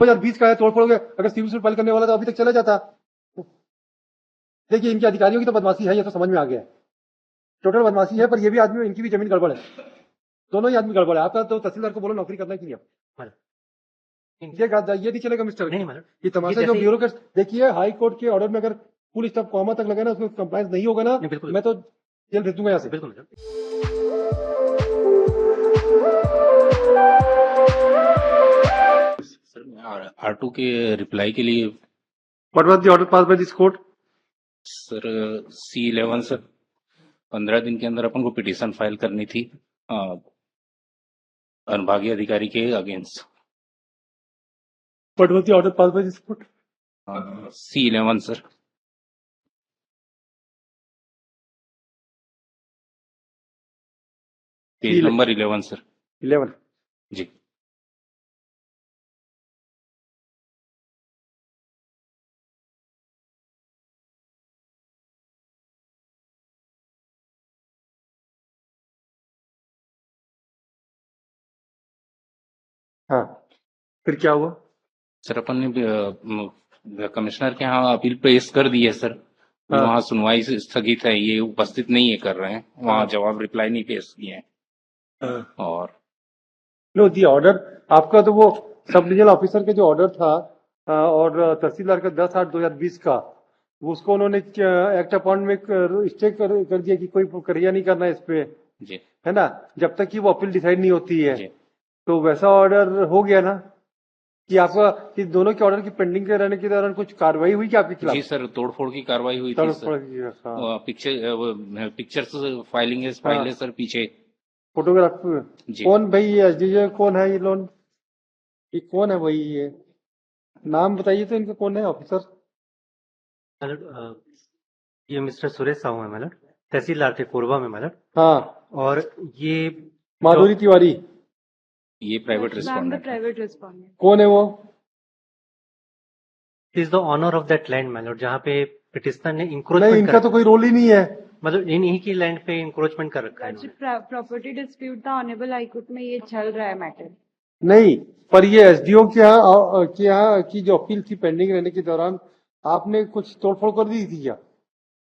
2020 का है, तोड़ फोड़ अगर सिविल सूट फाइल करने वाला तो अभी तक चला जाता। देखिए इनके अधिकारियों की तो बदमाशी है, ये तो समझ में आ गया है। टोटल बदमाशी है, पर ये भी आदमी, इनकी भी जमीन गड़बड़ है। दोनों ही आदमी गड़बड़ है। आपका तो तहसीलदार को बोलो नौकरी करना चाहिए। ये नहीं चलेगा मिस्टर। नहीं मैडम, ये तमाशा जो ब्यूरोक्रेट, देखिए हाई कोर्ट के ऑर्डर में अगर फुल स्टॉप कॉमा तक लगे ना, उसमें कंप्लायंस नहीं होगा ना, मैं तो जेल भेज दूंगा यहाँ से। बिल्कुल मैडम। सर मैं R2 के रिप्लाई के लिए What was the order passed by this court? Sir C11 sir 15 दिन के अंदर अपन को पिटीशन फाइल करनी थी अनुभागीय अधिकारी के against. What was the order passed by this court? C11 sir. Page number 11 sir. 11 जी। हाँ, फिर क्या हुआ? सर अपन ने कमिश्नर के यहाँ अपील पेश कर दी है सर। हाँ। वहाँ सुनवाई से स्थगित है, ये उपस्थित नहीं है कर रहे हैं, वहाँ जवाब रिप्लाई नहीं पेश किए हैं। और नो दी ऑर्डर आपका तो वो सब डिविजनल ऑफिसर के जो ऑर्डर था और तहसीलदार का 10/8/2020 का, उसको उन्होंने एक्ट अपॉइंट में स्टे कर दिया कि कोई प्रक्रिया नहीं करना है इस पे, जी है ना, जब तक कि वो अपील डिसाइड नहीं होती है। जी। तो वैसा ऑर्डर हो गया ना कि आपका कि दोनों के ऑर्डर की पेंडिंग के रहने के दौरान कुछ कार्रवाई हुई क्या आपके खिलाफ? जी सर, तोड़फोड़ की कार्रवाई हुई थी सर। हाँ। पिक्चर्स फाइलिंग है, फाइल है सर पीछे। फोटोग्राफ जी। कौन भाई, ये एसडीजे कौन है, ये लोन ये कौन है भाई, ये नाम बताइए तो इनका कौन है ऑफिसर? मैडम ये मिस्टर सुरेश साहू है मैडम, तहसीलदार थे कोरबा में मैडम। हाँ। और ये माधुरी तिवारी ये प्राइवेट रिस्पॉन्डेंट। प्राइवेट रिस्पॉन्डेंट कौन है वो? Is the owner of that land madam, जहाँ पे पिटिशनर ने नहीं, इंक्रोचमेंट इनका तो कोई रोल ही नहीं है। मतलब इन्हीं की लैंड पे इंक्रोचमेंट कर रखा है इन्होंने। प्रॉपर्टी डिस्प्यूट था, ऑनेबल हाईकोर्ट में ये चल रहा है मैटर। नहीं, पर ये एसडीओ के यहाँ की जो अपील थी पेंडिंग रहने के दौरान आपने कुछ तोड़फोड़ कर दी थी क्या?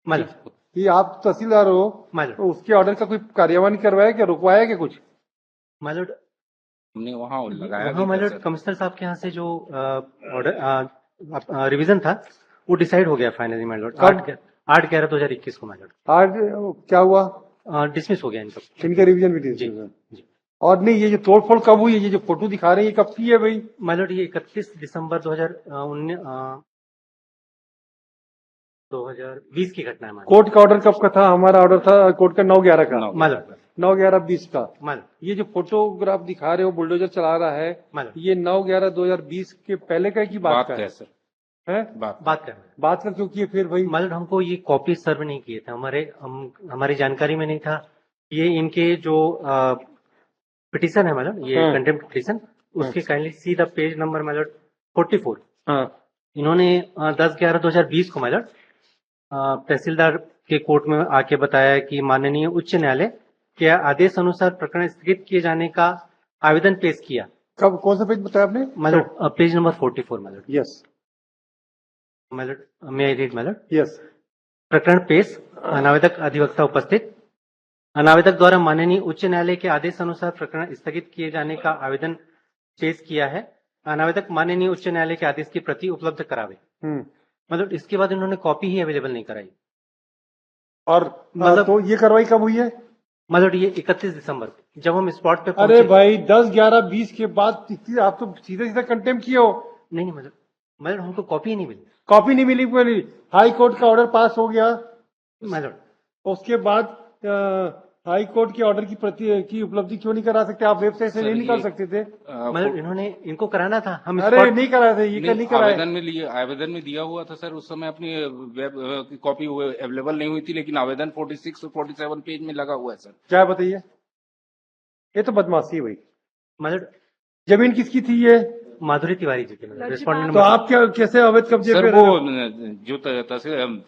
मैडम कि आप तहसीलदार हो, मैडम तो उसके ऑर्डर का कोई कार्यवाही करवाया क्या, रुकवाया क्या कुछ? मैडम हमने वहाँ लगाया हाँ मैडम, कमिश्नर साहब के यहाँ से जो ऑर्डर रिवीजन था वो डिसाइड हो गया फाइनली मैडम, 8/11/2021 को मैडम। आज क्या हुआ? डिसमिस हो गया इनका। इनका रिवीजन भी जी dismiss है। जी और नहीं, ये जो तोड़फोड़ कब हुई है, ये जो फोटो दिखा रहे हैं, ये कब की है भाई? मैडम ये 31 दिसंबर 2020 की घटना है मैडम। कोर्ट का ऑर्डर कब का था? हमारा ऑर्डर था कोर्ट का 9/11 का, मैडम 9/11/20 का। मैडम ये जो फोटोग्राफ दिखा रहे हो बुलडोजर चला रहा है, मैडम ये 9/11/2020 के पहले का की बात का है है? सर। है? बात कर बात का क्यों किए फिर भाई? मैडम हमको ये कॉपी सर्व नहीं किए थे, हमारी जानकारी में नहीं था। ये इनके जो पिटीशन है मैडम, ये हाँ। कंटेम्प्ट पिटीशन, उसके kindly see the page number madam 44। हाँ। इन्होंने 10/11/2020 को मैडम तहसीलदार के कोर्ट में आके बताया कि माननीय उच्च न्यायालय के आदेश अनुसार प्रकरण स्थगित किए जाने का आवेदन पेश किया। कब, कौन सा पेज बताया आपने? Madam page number 44 madam. Yes madam may I read madam? Yes. प्रकरण पेश, अनावेदक अधिवक्ता उपस्थित। अनावेदक द्वारा माननीय उच्च न्यायालय के आदेश अनुसार प्रकरण स्थगित किए जाने का आवेदन पेश किया है। अनावेदक माननीय उच्च न्यायालय के आदेश की प्रति उपलब्ध करावे। मतलब इसके बाद इन्होंने कॉपी ही अवेलेबल नहीं कराई। और मतलब तो ये कार्रवाई कब हुई है? मतलब ये 31 दिसंबर को जब हम स्पॉट पे अरे भाई 10/11/20 के बाद आप तो सीधा सीधा कंटेम्प्ट किए हो। नहीं मतलब हमको कॉपी ही नहीं मिली। कॉपी नहीं मिली कोई? हाई कोर्ट का ऑर्डर पास हो गया, मैडम उसके बाद हाई कोर्ट के ऑर्डर की प्रति की उपलब्धि क्यों नहीं करा सकते? आप वेबसाइट से नहीं निकाल सकते थे? मतलब इन्होंने इनको कराना था, हम अरे नहीं कराए थे, ये नहीं कराए। आवेदन में दिया हुआ था सर, उस समय अपनी वेब की कॉपी अवेलेबल नहीं हुई थी, लेकिन आवेदन 46 और 47 पेज में लगा हुआ है सर। क्या बताइए, ये तो बदमाशी है भाई। मतलब जमीन किसकी थी ये? माधुरी तिवारी जी के रिस्पॉन्डेंट। तो आप क्या कैसे अवैध कब्जे सर पे? वो जो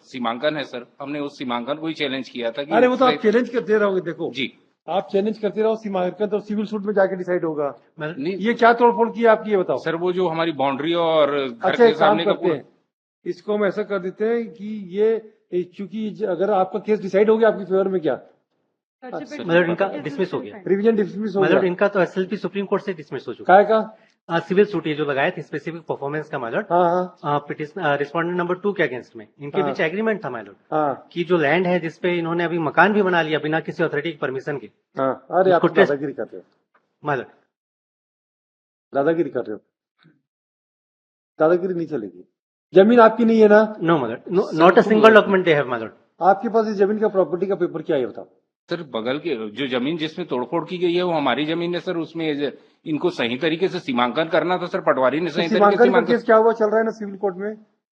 सीमांकन है सर, हमने उस सीमांकन को ही चैलेंज किया था कि अरे वो तो आप चैलेंज करते रहोगे। देखो जी आप चैलेंज करते रहो, सीमांकन तो सिविल सूट में जाके डिसाइड होगा। मैलॉर्ड नहीं ये क्या तोड़फोड़ की है आपकी, ये बताओ। सर, वो जो हमारी बाउंड्री और घर अच्छा के एक काम सामने का करते पूरा हैं, इसको हम ऐसा कर देते हैं कि ये क्योंकि अगर आपका केस डिसाइड हो गया आपकी फेवर में, क्या मैलॉर्ड इनका डिसमिस हो गया। रिवीजन डिसमिस हो मैलॉर्ड गया, इनका तो एसएलपी सुप्रीम कोर्ट से डिसमिस हो चुका काय का? है। सिविल सूट ये जो लगाए थे स्पेसिफिक परफॉर्मेंस का मैलॉर्ड, हाँ हाँ रिस्पॉन्डेंट नंबर 2 के अगेंस्ट में इनके हाँ। बीच एग्रीमेंट था मैलॉर्ड हाँ कि जो लैंड है जिसपे इन्होंने अभी मकान भी बना लिया बिना किसी अथॉरिटी की परमिशन के, हाँ। अरे आप उसको टेस्ट- दादागिरी कर रहे हो, मैलॉर्ड दादागिरी कर रहे हो, दादागिरी नहीं चलेगी। जमीन आपकी नहीं है ना? No milord, not a single document they have milord. आपके पास इस जमीन का प्रॉपर्टी का पेपर क्या है, बताओ। सर, बगल के जो जमीन जिसमें तोड़फोड़ की गई है वो हमारी जमीन है सर। उसमें इनको सही तरीके से सीमांकन करना था सर। पटवारी ने सही तरीके से सीमांकन का सीमांकन, केस क्या हुआ, चल रहा है ना सिविल कोर्ट में?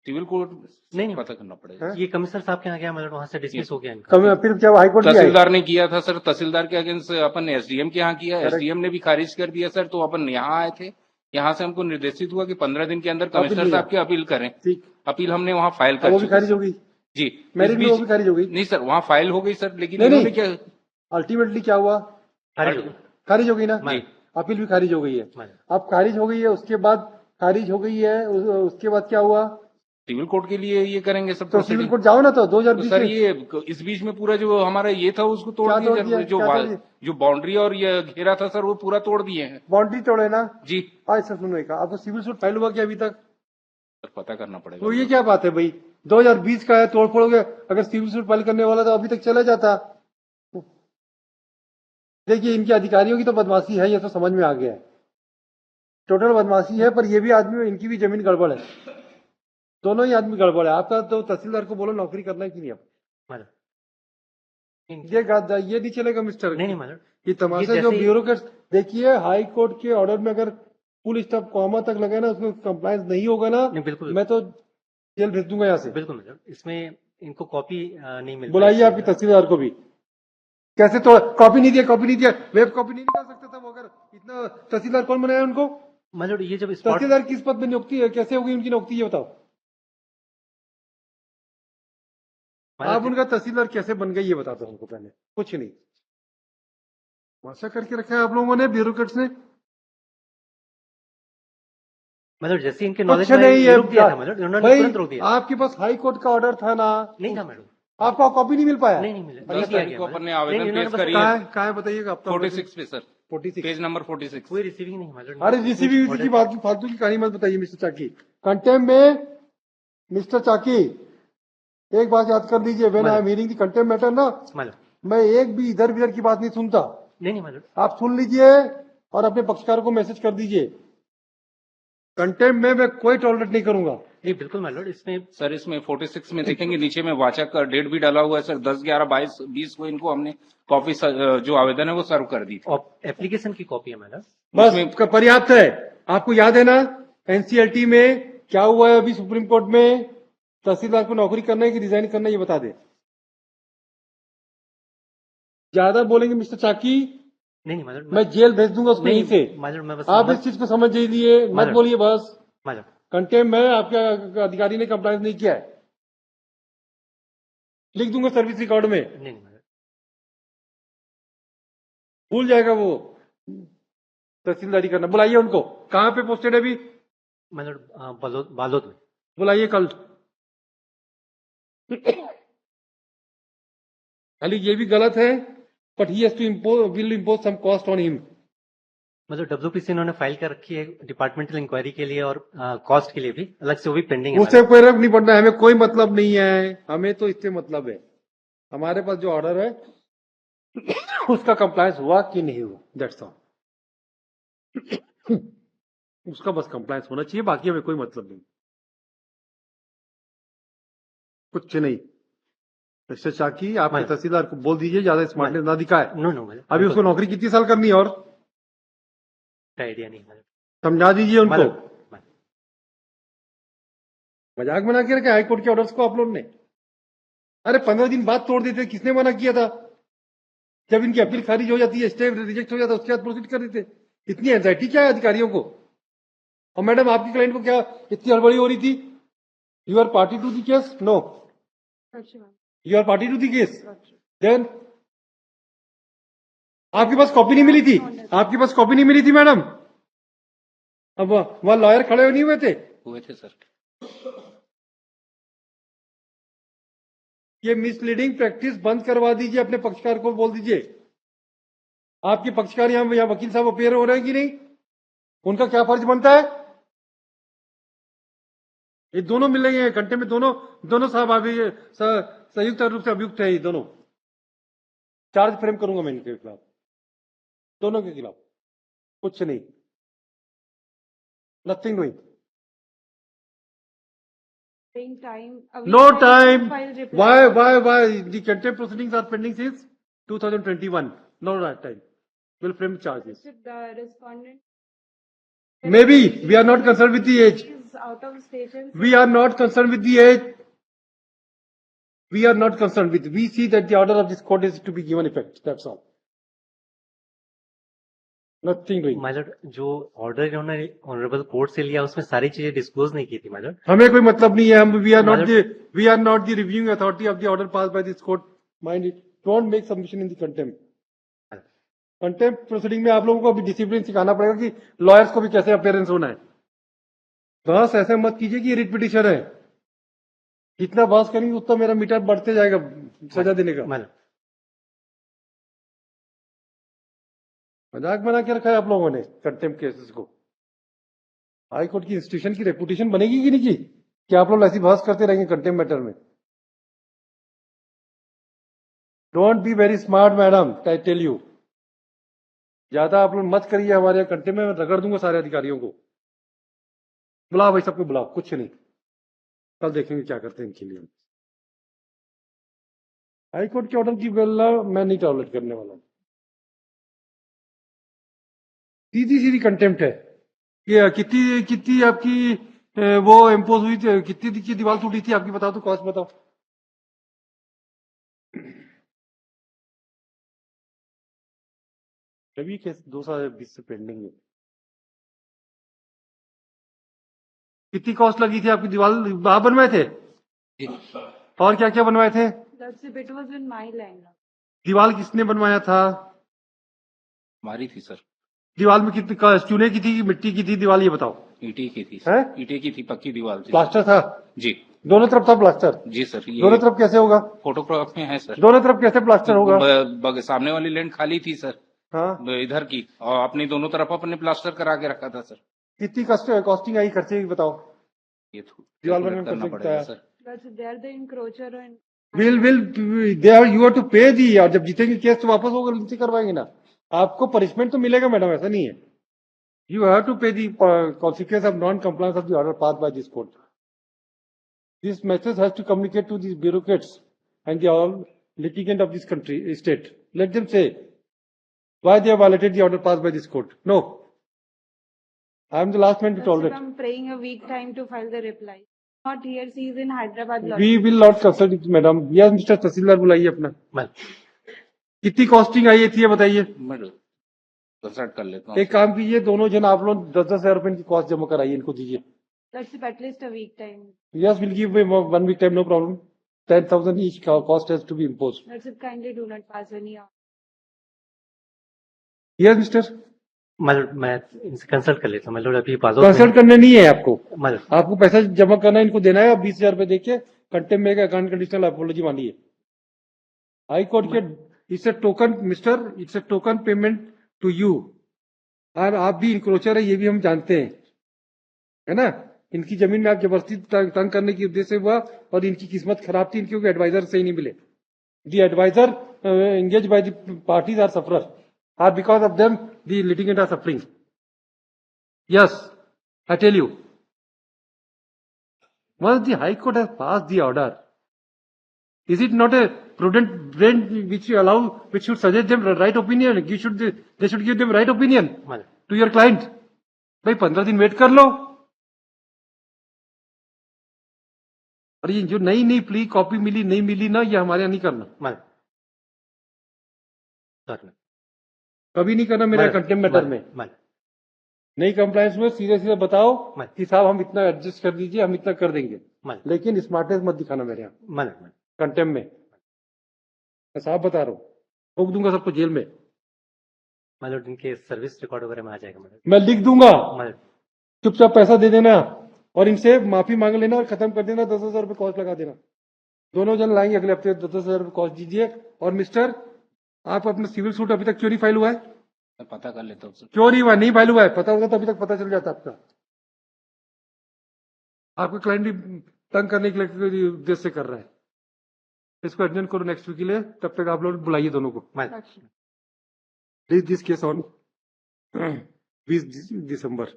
सिविल कोर्ट नहीं। पता करना पड़ेगा। हैं? ये कमिश्नर साहब के यहाँ गया मैलॉर्ड, वहां से डिसमिस हो गया इनका। कभी फिर क्या हाई कोर्ट में आए? तहसीलदार ने किया था सर। तहसीलदार के अगेंस्ट अपन एसडीएम के यहाँ किया, Correct. एसडीएम ने भी खारिज कर दिया सर। तो अपन यहाँ आए थे, यहाँ से हमको निर्देशित हुआ कि 15 दिन के अंदर कमिश्नर लिया। साहब की अपील करें। ठीक, अपील हमने वहाँ फाइल अब कर वो भी चुके खारिज हैं। हो गई, जी, मेरिट इस में वो भी बीच खारिज हो गई। नहीं सर, वहाँ फाइल हो गई सर, लेकिन नहीं, इन्होंने नहीं। क्या अल्टीमेटली क्या हुआ? खारिज हो गया। खारिज हो गई ना? जी। अपील भी खारिज हो गई है। मैलॉर्ड अब खारिज हो गई है, उसके बाद खारिज हो गई है, उसके बाद क्या हुआ? सिविल कोर्ट के लिए ये करेंगे सब तो सिविल प्रोसीडिंग। कोर्ट जाओ ना, तो तो 2020 सर में ये इस बीच में पूरा जो हमारा ये था उसको तोड़ क्या तोड़ दिया दिया? सर। क्या तोड़ दिया? जो बाउंड्री और ये घेरा था सर वो पूरा तोड़ दिए हैं। बाउंड्री तोड़े ना? जी आज सर सुनो, एक आपको सिविल सूट फाइल हुआ क्या अभी तक? सर, पता करना पड़ेगा। तो ये क्या बात है भाई, 2020 का है, तोड़फोड़ हो गया। अगर सिविल सूट फाइल करने वाला तो अभी तक चला जाता। देखिए इनके अधिकारियों की तो बदमाशी है, ये तो समझ में आ गया है, टोटल बदमाशी है। पर ये भी आदमी, इनकी भी जमीन गड़बड़ है, दोनों ही आदमी गड़बड़ है। आपका तो तहसीलदार को बोलो नौकरी करना है कि नहीं अब? मैलॉर्ड ये नहीं चलेगा मिस्टर। नहीं मैलॉर्ड, ये तमाशा ये जो जैसे- ब्यूरोक्रेट्स, देखिए हाई कोर्ट के ऑर्डर में अगर फुल स्टॉप कॉमा तक लगे ना, उसमें कंप्लायंस नहीं होगा ना, नहीं बिल्कुल मैं तो जेल भेज दूंगा यहाँ से। बिल्कुल मैलॉर्ड, इसमें इनको कॉपी नहीं मिल बुलाइए पाई। आपकी तहसीलदार को भी। कैसे तो कॉपी नहीं दिया, कॉपी नहीं दिया, वेब कॉपी नहीं निकाल सकता था वो? अगर इतना तहसीलदार कौन बनाया उनको? मैलॉर्ड ये जब स्पॉट तहसीलदार किस पद में नियुक्ति है, कैसे होगी उनकी नियुक्ति, ये बताओ। आप उनका तहसीलदार कैसे बन गए ये बता दो हमको पहले, कुछ नहीं। भाषा करके रखा है आप लोगों ने, ब्यूरोक्रेट्स ने। मैलॉर्ड जैसे इनके कुछ नॉलेज में नहीं ये रोक दिया था है मैलॉर्ड, उन्होंने भाई, तुरंत रोक दिया। आपके पास हाई कोर्ट का ऑर्डर था ना? नहीं था मैडम, आपको कॉपी नहीं मिल पाया? नहीं मिला, 10 नहीं दिया तारीख गया को मैडम। अपन ने नहीं, आवेदन इन्होंने पेश बस करी कहाँ है। है, कहाँ है बताइएगा आप? 46 पे सर, 46। Page number 46। कोई रिसीविंग नहीं मैलॉर्ड। अरे रिसीविंग की बात, फालतू की कहानी मत बताइए मिस्टर चाकी। कंटेम्प में मिस्टर चाकी, एक बात याद कर लीजिए, when I am hearing the contemp matter ना, मैलॉर्ड मैं एक भी इधर उधर की बात नहीं सुनता। नहीं मैलॉर्ड, आप सुन लीजिए और अपने पक्षकारों को मैसेज कर दीजिए, कंटेम्प में मैं कोई टॉलरेट नहीं करूंगा। नहीं बिल्कुल मैलॉर्ड, इसमें सर इसमें 46 में देखेंगे नीचे में वाचक का डेट भी डाला हुआ है सर। 10/11/22 को इनको हमने कॉपी जो आवेदन है वो सर्व कर दी थी। एप्लीकेशन की कॉपी है मैलॉर्ड। बस पर्याप्त है। आपको याद है ना एनसीएलटी में क्या हुआ है अभी सुप्रीम कोर्ट में? तहसीलदार को नौकरी करना है कि रिजाइन करना है, ये बता दे। ज्यादा बोलेंगे मिस्टर चाकी, नहीं मैलॉर्ड, मैं जेल भेज दूंगा उसको यहीं से। मैलॉर्ड मैं बस आप इस चीज को समझ लीजिए, मत मैडम। बोलिए बस। मैलॉर्ड कंटेम्प में आपके अधिकारी ने कंप्लायंस नहीं किया है, लिख दूंगा सर्विस रिकॉर्ड में, नहीं मैलॉर्ड, भूल जाएगा वो तहसीलदारी करना। बुलाइए उनको, कहाँ पे पोस्टेड है अभी? मैलॉर्ड बालोद में। बुलाइए कल। खाली ये भी गलत है, but he has to will impose some cost on him. मतलब डब्ल्यूपीसी इन्होंने फाइल कर रखी है डिपार्टमेंटल इंक्वायरी के लिए और कॉस्ट के लिए भी अलग से, वो भी पेंडिंग है उससे कोई रफ नहीं पड़ना है, हमें कोई मतलब नहीं है, हमें तो इससे मतलब है। हमारे पास जो ऑर्डर है उसका कंप्लायंस हुआ कि नहीं हुआ, दैट्स ऑल। उसका बस कंप्लायंस होना चाहिए, बाकी हमें कोई मतलब नहीं, कुछ नहीं। मिस्टर चाकी, आपके मैडम। तहसीलदार को बोल दीजिए ज्यादा स्मार्टनेस ना दिखाए। नो नो मैलॉर्ड, अभी उसको नौकरी कितनी साल करनी है और आइडिया नहीं मैलॉर्ड। समझा दीजिए उनको। मैलॉर्ड, मजाक बना के रखे हाईकोर्ट के ऑर्डर्स को आप लोग ने। अरे 15 दिन बाद तोड़ देते, किसने मना किया था? जब इनकी अपील खारिज हो जाती है, स्टे रिजेक्ट हो जाता है, उसके बाद प्रोसीड कर देते। इतनी एंजाइटी क्या है अधिकारियों को? और मैडम आपकी क्लाइंट को क्या इतनी हड़बड़ी हो रही थी? You are party to the case? No, you are party to the case, then आपके पास कॉपी नहीं मिली थी? आपके पास कॉपी नहीं मिली थी मैडम? अब वहां लॉयर खड़े नहीं हुए थे? हुए थे सर। ये मिसलीडिंग प्रैक्टिस बंद करवा दीजिए, अपने पक्षकार को बोल दीजिए। आपके पक्षकार यहाँ वकील साहब अपेयर हो रहे हैं कि नहीं? उनका क्या फर्ज बनता है? ये दोनों मिलेंगे घंटे में, दोनों साहब अभी संयुक्त रूप से अभियुक्त है। ये दोनों चार्ज फ्रेम करूंगा मैं इनके खिलाफ, दोनों के खिलाफ। कुछ नहीं, nothing doing. Saying time. No time. File reply. Why? The contempt proceedings are pending since 2021. No right time. Will frame charges. The respondent Maybe we are not concerned with the age. is out of station. We are not concerned with the age. We are not concerned with. We see that the order of this court is to be given effect. That's all. Nothing doing. Madam, जो order इन्होंने honourable court से लिया उसमें सारी चीजें disclose नहीं की थी मैडम। हमें कोई मतलब नहीं है। हम we are Madam- not the reviewing authority of the order pass by this court. Mind it, don't make submission in the contempt. Contempt proceeding में आप लोगों को अभी डिसिप्लिन सिखाना पड़ेगा कि लॉयर्स को भी कैसे अपेयरेंस होना है। बस ऐसे मत कीजिए कि रिट पिटिशन है। जितना बहस करेंगे उतना मेरा मीटर बढ़ते जाएगा सजा देने का। मैडम, मजाक बना के रखा है आप लोगों ने कंटेम्प्ट केसेस को। हाई कोर्ट की इंस्टीट्यूशन की रेपुटेशन बनेगी कि नहीं की कि आप लोग ऐसी बहस करते रहेंगे कंटेम्प्ट मैटर में? Don't be very smart madam, I tell you. ज्यादा आप लोग मत करिए हमारे यहाँ कंटेम्प्ट में, रगड़ दूंगा सारे अधिकारियों को। बुलाओ भाई, सबको बुलाओ। कुछ नहीं, कल देखेंगे क्या करते हैं इनके लिए। हाई कोर्ट के ऑर्डर की बेला मैं नहीं टॉलरेट करने वाला। सीधी सीधी कंटेम्प्ट है। ये कितनी आपकी वो इम्पोज हुई थी, कितनी की दीवार टूटी थी आपकी? बताओ तो, कॉस्ट बताओ। अभी केस 2020 से पेंडिंग है। कितनी कॉस्ट लगी थी आपकी? दीवार आप बनवाए थे और क्या क्या बनवाए थे? That's if it was in my land. दीवार किसने बनवाया था? हमारी थी सर। दीवार में कितनी चूने की थी, मिट्टी की थी दीवार, ये बताओ। ईटे की थी हैं? सर। ईटे की थी, पक्की दीवार थी। प्लास्टर था? जी दोनों तरफ था प्लास्टर? जी सर। ये दोनों तरफ कैसे होगा? फोटोग्राफ में है सर। दोनों तरफ कैसे प्लास्टर होगा? सामने वाली लैंड खाली थी सर, हाँ, इधर की, और अपनी दोनों तरफ अपने प्लास्टर करा के रखा था सर। कितनी कॉस्टिंग आई, खर्चे की बताओ। ये दीवार बनने में करना खर्चा पड़ेगा कितना है? Sir. That's they are the encroacher and will you have to pay दी। और जब जीतेंगे केस तो वापस होगा, नीचे करवाएंगे ना। आपको पनिशमेंट तो मिलेगा मैडम, ऐसा नहीं है। You have to pay the consequence of non compliance of the order pass by this court. This message has to communicate to this bureaucrats and the all litigant of this country state. Let them say why they have violated the order passed by this court. No, I am the last man to that's if tolerate. I'm praying a week time to file the reply. Not here, she is in Hyderabad. We will not consult it, madam. Yes, Mr. तहसीलदार बुलाइए अपना। Madam, कितनी costing आई थी ये बताइए। मैं consult कर लेता हूँ। एक काम कीजिए, दोनों जन आप लोग 10-10 हजार रुपए की कॉस्ट जमा कराइए, इनको दीजिए। That's if at least a week time. Yes, we'll give him 1 week time, no problem. 10,000 each cost has to be imposed. That's if kindly do not pass any. Yes, Mr. Madam, मैं इनसे consult कर लेता हूँ। Madam, अभी पास consult करने नहीं है आपको, मैडम, आपको पैसा जमा करना है, इनको देना है। 20,000 रुपए देके कंटेम्प्ट में अकाउंट कंडीशनल अपॉलॉजी मानिए। हाई कोर्ट के it's a token mister, it's a token payment to you. और आप भी इंक्रोचर है, ये भी हम जानते हैं, है ना। इनकी जमीन में आप जबरदस्ती तंग करने की उद्देश्य से हुआ, और इनकी किस्मत खराब थी, क्योंकि एडवाइजर सही नहीं मिले। The advisor engage by the parties are sufferer, or because of them the litigant are suffering. Yes, I tell you, once the High Court has passed the order, is it not a prudent brain which you allow, which should suggest them right opinion? They should give them right opinion madam, to your client. भाई 15 दिन wait कर लो। और ये जो नई plea copy मिली नहीं मिली ना, ये हमारे यहाँ नहीं करना, मैडम, सर, कभी नहीं करना मेरा कंटेम्प्ट मैटर में। मैडम, नहीं कंप्लायंस में सीधे सीधे बताओ मैडम, कि साहब हम इतना एडजस्ट कर दीजिए, हम इतना कर देंगे, मैडम, लेकिन स्मार्टनेस मत दिखाना मेरे यहाँ मैडम, कंटेम्प्ट में। मैं साहब बता रहा हूँ, ठोक दूंगा सबको जेल में। मतलब इनके सर्विस रिकॉर्ड वगैरह में आ जाएगा मतलब मैं लिख दूंगा, मतलब चुपचाप पैसा दे देना और इनसे माफी मांग लेना और खत्म कर देना, 10,000 रुपये कॉस्ट लगा देना। दोनों जन लाएंगे अगले हफ्ते, 10,000 रुपये कॉस्ट दीजिए। और मिस्टर, आप अपना सिविल सूट अभी तक क्यों नहीं फाइल हुआ है? मैं पता कर लेता हूँ सर। क्यों नहीं हुआ? नहीं फाइल हुआ है, पता होगा तो अभी तक पता चल जाता आपका। आपको क्लाइंट भी तंग करने के लिए उद्देश्य से कर रहा है। इसको एडजन करो नेक्स्ट वीक के लिए, तब तक आप लोग बुलाइए दोनों को। मतलब प्लीज दिस केस ऑन 20 दिसंबर।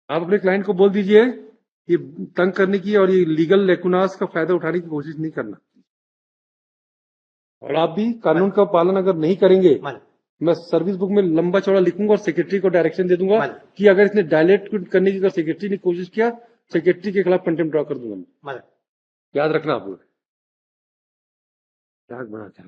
आप अपने क्लाइंट को बोल दीजिए कि तंग करने की और ये लीगल लेकुनास का फायदा उठाने की कोशिश नहीं करना। और आप भी कानून का पालन अगर नहीं करेंगे, मतलब मैं सर्विस बुक में लंबा चौड़ा लिखूंगा और सेक्रेटरी को डायरेक्शन दे दूंगा मतलब कि अगर इसने डायलेट करने की अगर सेक्रेटरी ने कोशिश किया, सेक्रेटरी के खिलाफ कंटेम्प्ट ड्रॉ कर दूंगा। मतलब याद रखना आप लोग। क्या बना क्या